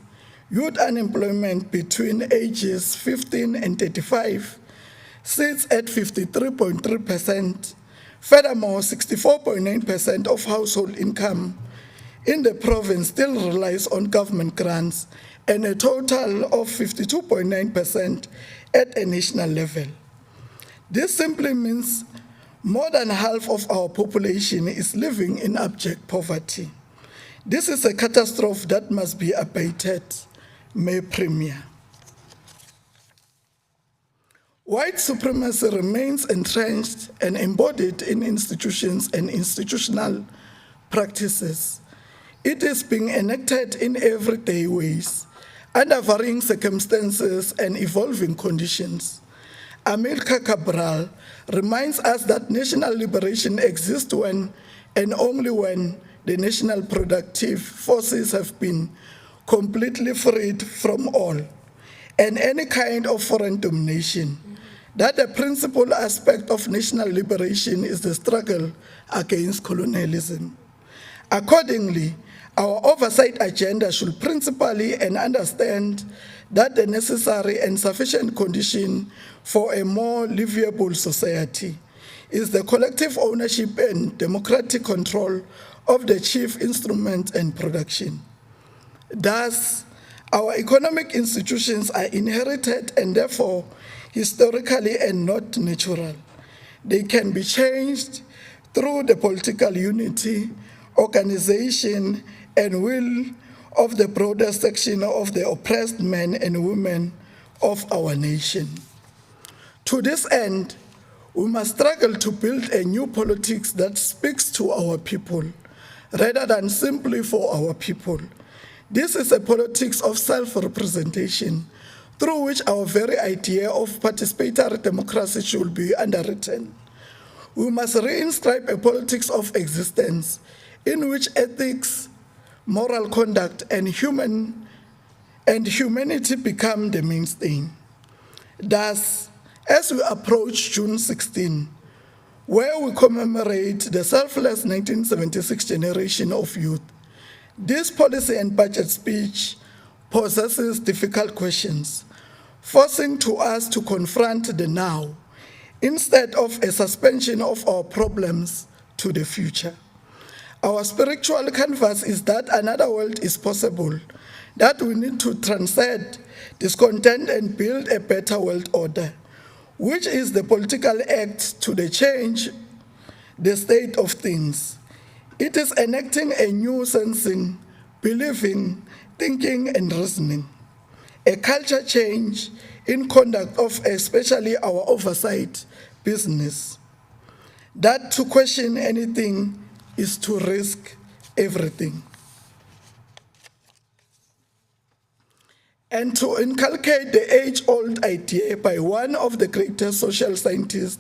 A: youth unemployment between ages 15 and 35 sits at 53.3%. Furthermore, 64.9% of household income in the province still relies on government grants, and a total of 52.9% at a national level. This simply means more than half of our population is living in abject poverty. This is a catastrophe that must be abated, May Premier. White supremacy remains entrenched and embodied in institutions and institutional practices. It is being enacted in everyday ways, under varying circumstances and evolving conditions. Amilcar Cabral reminds us that national liberation exists when and only when the national productive forces have been completely freed from all and any kind of foreign domination. That the principal aspect of national liberation is the struggle against colonialism. Accordingly, our oversight agenda should principally and understand that the necessary and sufficient condition for a more livable society is the collective ownership and democratic control of the chief instrument and production. Thus, our economic institutions are inherited and therefore historically and not natural. They can be changed through the political unity, organization, and will of the broader section of the oppressed men and women of our nation. To this end, we must struggle to build a new politics that speaks to our people, rather than simply for our people. This is a politics of self-representation, through which our very idea of participatory democracy should be underwritten. We must reinscribe a politics of existence in which ethics, moral conduct, and humanity become the mainstay. Thus, as we approach June 16, where we commemorate the selfless 1976 generation of youth, this policy and budget speech possesses difficult questions, forcing to us to confront the now, instead of a suspension of our problems to the future. Our spiritual canvas is that another world is possible, that we need to transcend discontent and build a better world order, which is the political act to the change the state of things. It is enacting a new sensing, believing, thinking and reasoning, a culture change in conduct of especially our oversight business, that to question anything is to risk everything. And to inculcate the age-old idea by one of the greatest social scientists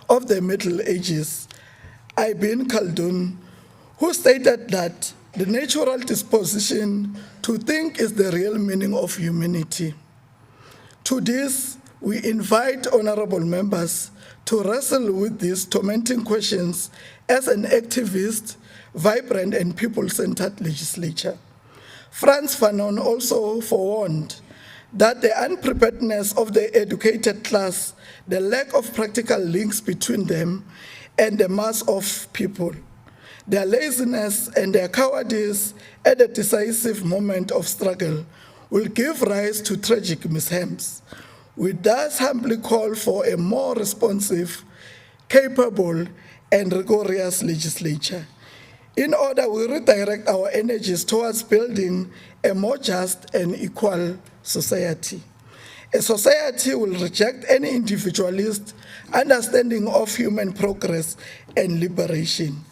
A: of the Middle Ages, Ibn Khaldun, who stated that the natural disposition to think is the real meaning of humanity. To this, we invite honorable members to wrestle with these tormenting questions as an activist, vibrant, and people-centered legislature. Frantz Fanon also forewarned that the unpreparedness of the educated class, the lack of practical links between them and the mass of people, their laziness and their cowardice at a decisive moment of struggle will give rise to tragic mishaps. We thus humbly call for a more responsive, capable, and rigorous legislature. In order, we redirect our energies towards building a more just and equal society. A society will reject any individualist understanding of human progress and liberation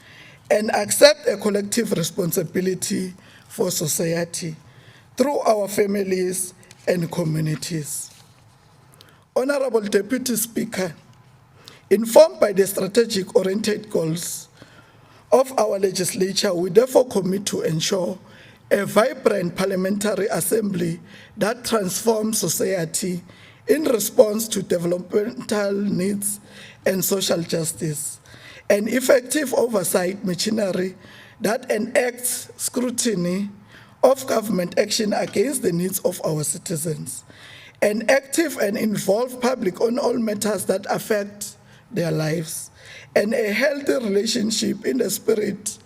A: and accept a collective responsibility for society through our families and communities. Honorable Deputy Speaker, informed by the strategic-oriented goals of our legislature, we therefore commit to ensure a vibrant parliamentary assembly that transforms society in response to developmental needs and social justice, an effective oversight machinery that enacts scrutiny of government action against the needs of our citizens, an active and involved public on all matters that affect their lives, and a healthy relationship in the spirit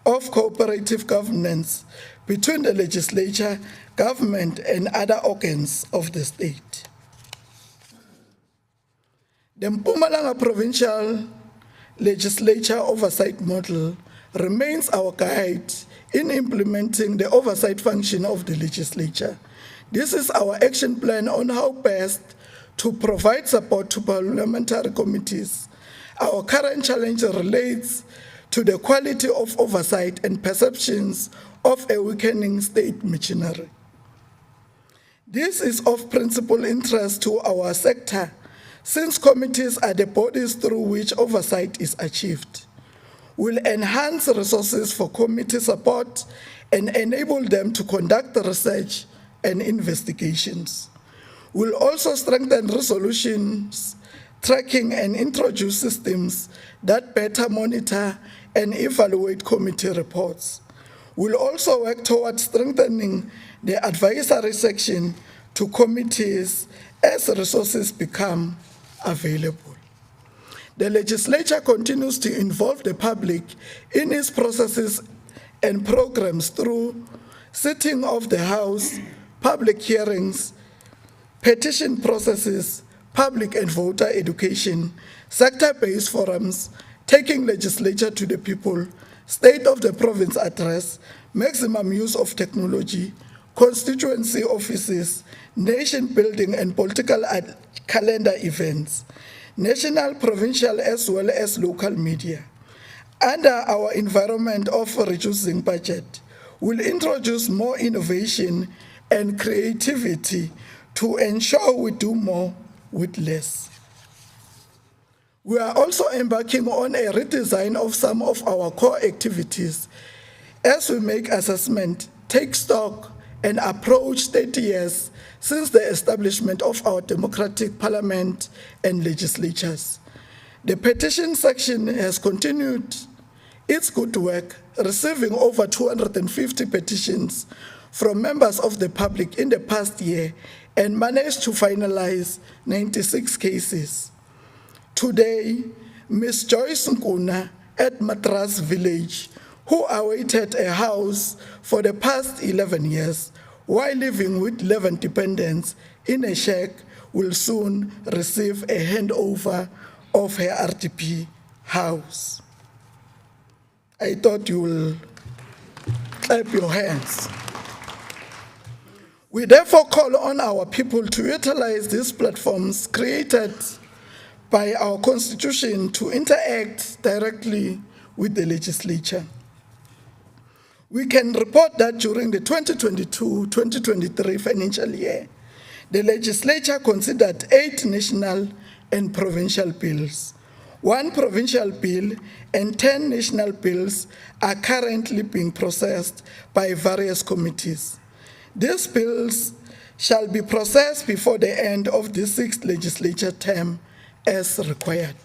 A: of cooperative governance between the legislature, government, and other organs of the state. The Mpumalanga Provincial Legislature Oversight Model remains our guide in implementing the oversight function of the legislature. This is our action plan on how best to provide support to parliamentary committees. Our current challenge relates to the quality of oversight and perceptions of a weakening state machinery. This is of principal interest to our sector, since committees are the bodies through which oversight is achieved. We'll enhance resources for committee support and enable them to conduct research and investigations. We'll also strengthen resolutions, tracking, and introduce systems that better monitor and evaluate committee reports. We'll also work towards strengthening the advisory section to committees as resources become available. The legislature continues to involve the public in its processes and programs through sitting of the House, public hearings, petition processes, public and voter education, sector-based forums, taking legislature to the people, State of the Province address, maximum use of technology, constituency offices, nation building and political calendar events, national, provincial, as well as local media. Under our environment of reducing budget, we'll introduce more innovation and creativity to ensure we do more with less. We are also embarking on a redesign of some of our core activities as we make assessment, take stock, and approach 30 years since the establishment of our democratic parliament and legislatures. The petition section has continued its good work, receiving over 250 petitions from members of the public in the past year and managed to finalize 96 cases. Today, Ms. Joyce Nkuna at Matras Village, who awaited a house for the past 11 years while living with 11 dependents in a shack, will soon receive a handover of her RDP house. I thought you will clap your hands. We therefore call on our people to utilize these platforms created by our Constitution to interact directly with the legislature. We can report that during the 2022-2023 financial year, the legislature considered 8 national and provincial bills. 1 provincial bill and 10 national bills are currently being processed by various committees. These bills shall be processed before the end of the 6th legislature term as required.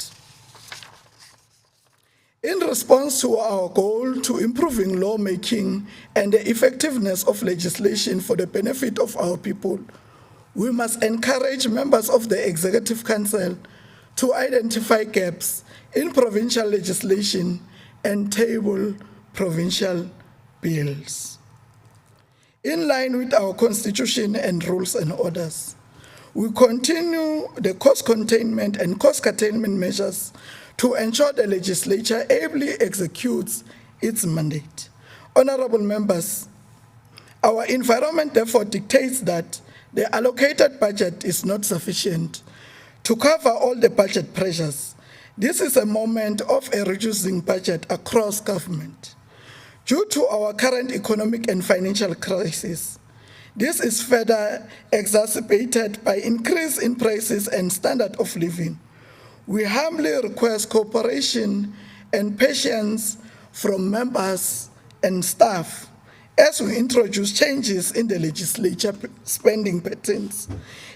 A: In response to our goal to improving lawmaking and the effectiveness of legislation for the benefit of our people, we must encourage members of the Executive Council to identify gaps in provincial legislation and table provincial bills. In line with our Constitution and rules and orders, we continue the cost containment and cost curtailment measures to ensure the legislature ably executes its mandate. Honorable members, our environment therefore dictates that the allocated budget is not sufficient to cover all the budget pressures. This is a moment of a reducing budget across government. Due to our current economic and financial crisis, this is further exacerbated by increase in prices and standard of living. We humbly request cooperation and patience from members and staff as we introduce changes in the legislature spending patterns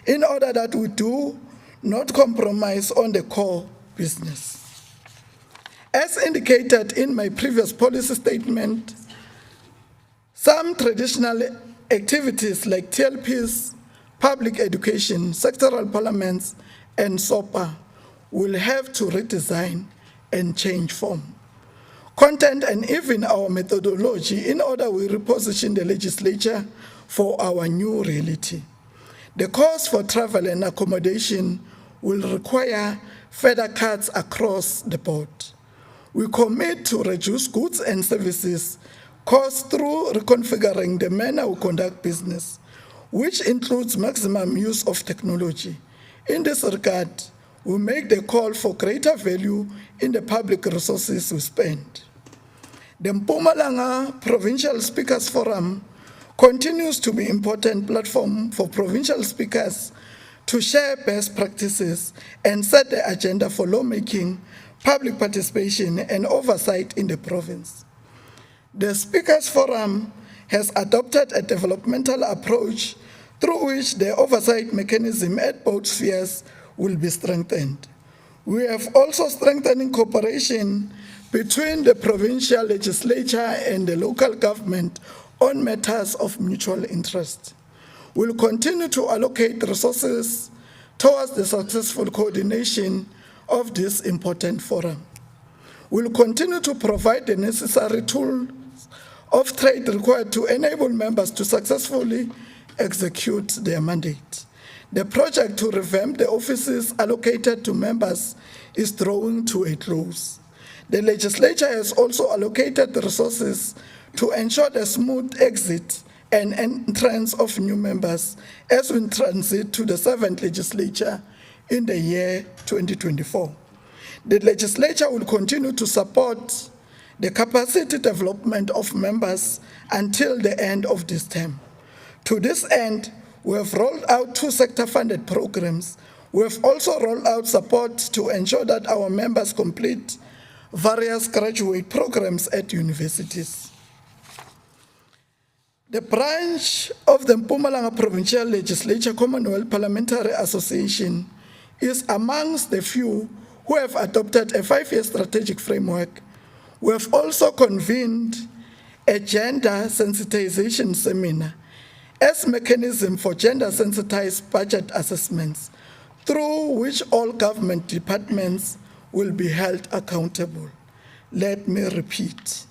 A: in order that we do not compromise on the core business. As indicated in my previous policy statement, some traditional activities like TLPs, public education, sectoral parliaments, and SOPA will have to redesign and change form, content, and even our methodology in order we reposition the legislature for our new reality. The cost for travel and accommodation will require further cuts across the board. We commit to reduce goods and services costs through reconfiguring the manner we conduct business, which includes maximum use of technology. In this regard, we make the call for greater value in the public resources we spend. The Mpumalanga Provincial Speakers Forum continues to be an important platform for provincial speakers to share best practices and set the agenda for lawmaking, public participation, and oversight in the province. The Speakers Forum has adopted a developmental approach through which the oversight mechanism at both spheres will be strengthened. We have also strengthening cooperation between the provincial legislature and the local government on matters of mutual interest. We'll continue to allocate resources towards the successful coordination of this important forum. We'll continue to provide the necessary tools of trade required to enable members to successfully execute their mandate. The project to revamp the offices allocated to members is drawing to a close. The legislature has also allocated the resources to ensure the smooth exit and entrance of new members as we transit to the 7th legislature in the year 2024. The legislature will continue to support the capacity development of members until the end of this term. To this end, we have rolled out 2 sector-funded programs. We have also rolled out support to ensure that our members complete various graduate programs at universities. The branch of the Mpumalanga Provincial Legislature Commonwealth Parliamentary Association is amongst the few who have adopted a 5-year strategic framework. We have also convened a gender sensitization seminar as mechanism for gender-sensitized budget assessments, through which all government departments will be held accountable. Let me repeat.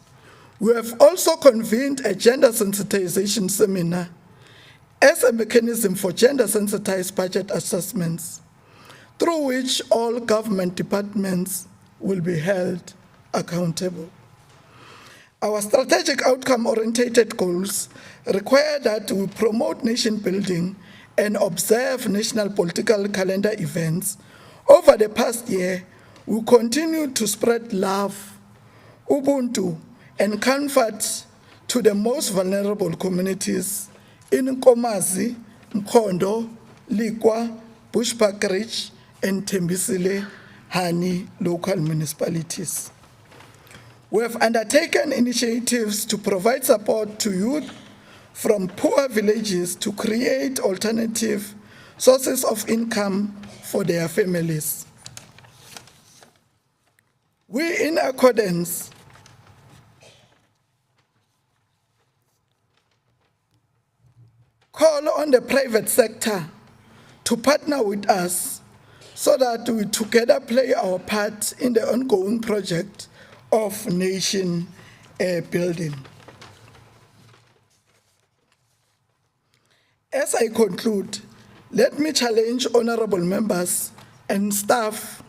A: We have also convened a gender sensitization seminar as a mechanism for gender-sensitized budget assessments, through which all government departments will be held accountable. Our strategic outcome-oriented goals require that we promote nation building and observe national political calendar events. Over the past year, we continue to spread love, ubuntu, and comfort to the most vulnerable communities in Nkomazi, Mkhondo, Likwa, Bushbuckridge, and Tembisile, Hani local municipalities. We have undertaken initiatives to provide support to youth from poor villages to create alternative sources of income for their families. We, in accordance call on the private sector to partner with us so that we together play our part in the ongoing project of nation building. As I conclude, let me challenge honorable members and staff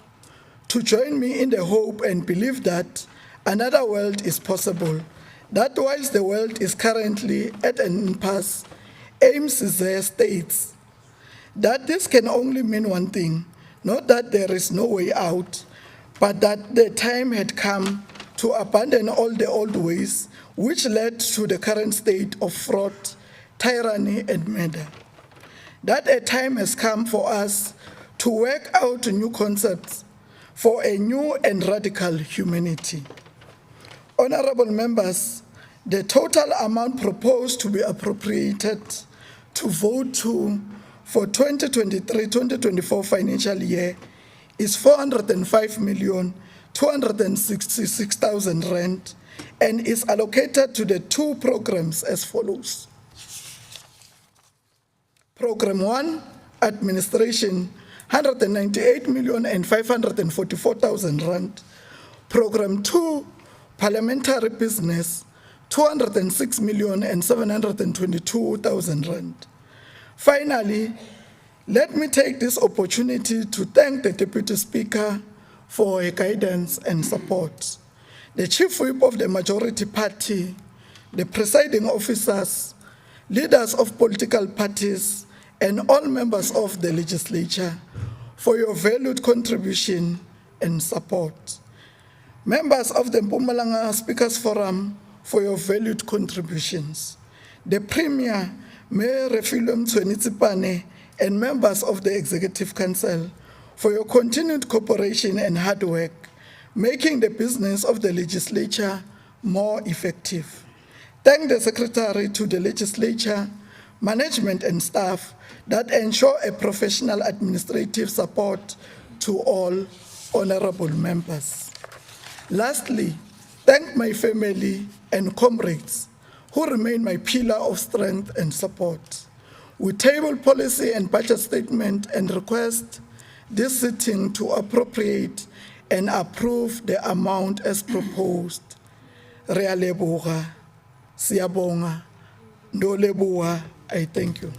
A: to join me in the hope and belief that another world is possible, that whilst the world is currently at an impasse, aims there states that this can only mean one thing, not that there is no way out, but that the time had come to abandon all the old ways which led to the current state of fraud, tyranny, and murder. That a time has come for us to work out new concepts for a new and radical humanity. Honorable members, the total amount proposed to be appropriated to vote to for 2023-2024 financial year is 405,266,000 rand and is allocated to the two programs as follows. Program 1, Administration, 198,544,000 rand. Program 2, Parliamentary Business, 206,722,000 rand. Finally, let me take this opportunity to thank the Deputy Speaker for her guidance and support, the Chief Whip of the Majority Party, the presiding officers, leaders of political parties, and all members of the Legislature for your valued contribution and support. Members of the Mpumalanga Speakers Forum for your valued contributions. The Premier, Mayor Refilwe Mthweni-Tsipane, and members of the Executive Council for your continued cooperation and hard work, making the business of the Legislature more effective. Thank the Secretary to the Legislature, management and staff that ensure a professional administrative support to all honorable members. Lastly, thank my family and comrades who remain my pillar of strength and support. We table policy and budget statement and request this sitting to appropriate and approve the amount as proposed. Re a leboga, siyabonga, ndo leboga, I thank you.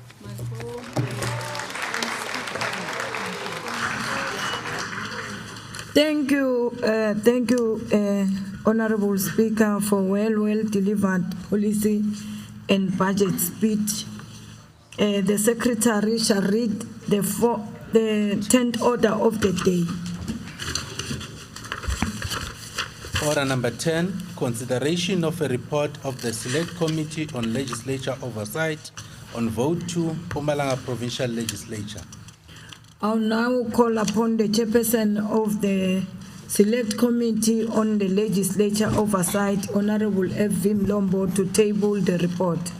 D: Thank you, Honorable Speaker, for well delivered policy and budget speech. The Secretary shall read the 10th order of the day.
B: Order number 10, consideration of a report of the Select Committee on Legislature Oversight on vote to Mpumalanga Provincial Legislature.
D: I'll now call upon the chairperson of the Select Committee on the Legislature Oversight, Honorable F.V. Mlombo, to table the report.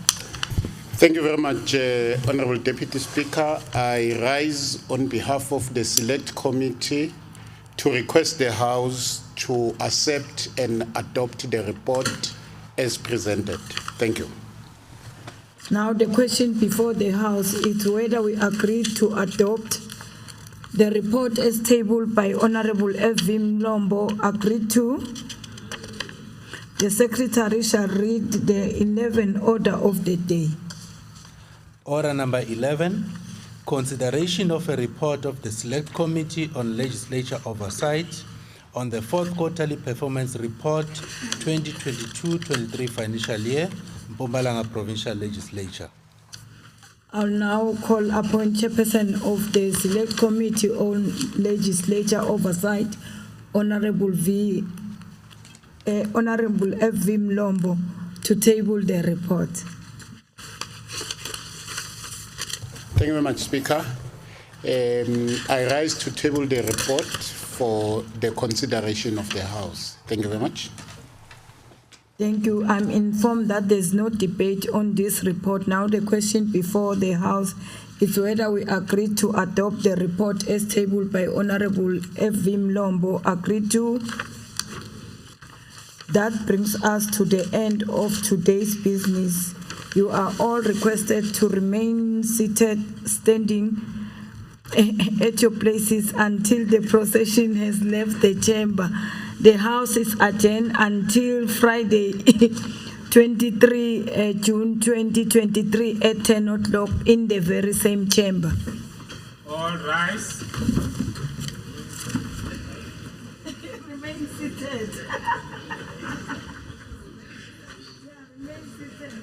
F: Thank you very much, Honorable Deputy Speaker. I rise on behalf of the Select Committee to request the House to accept and adopt the report as presented. Thank you.
D: Now the question before the House is whether we agree to adopt the report as tabled by Honorable F.V. Mlombo. Agreed to. The Secretary shall read the 11th order of the day.
B: Order number 11, consideration of a report of the Select Committee on Legislature Oversight on the fourth quarterly performance report 2022-23 financial year, Mpumalanga Provincial Legislature.
D: I'll now call upon Chairperson of the Select Committee on Legislature Oversight, Honorable F.V. Mlombo, to table the report.
F: Thank you very much, Speaker. I rise to table the report for the consideration of the House. Thank you very much.
D: Thank you. I'm informed that there's no debate on this report. Now the question before the House is whether we agree to adopt the report as tabled by Honorable F.V. Mlombo. Agreed to? That brings us to the end of today's business. You are all requested to remain standing at your places until the procession has left the chamber. The House is adjourned until Friday, 23 June 2023 at 10 o'clock in the very same chamber.
G: All rise.
D: Remain seated. Remain seated.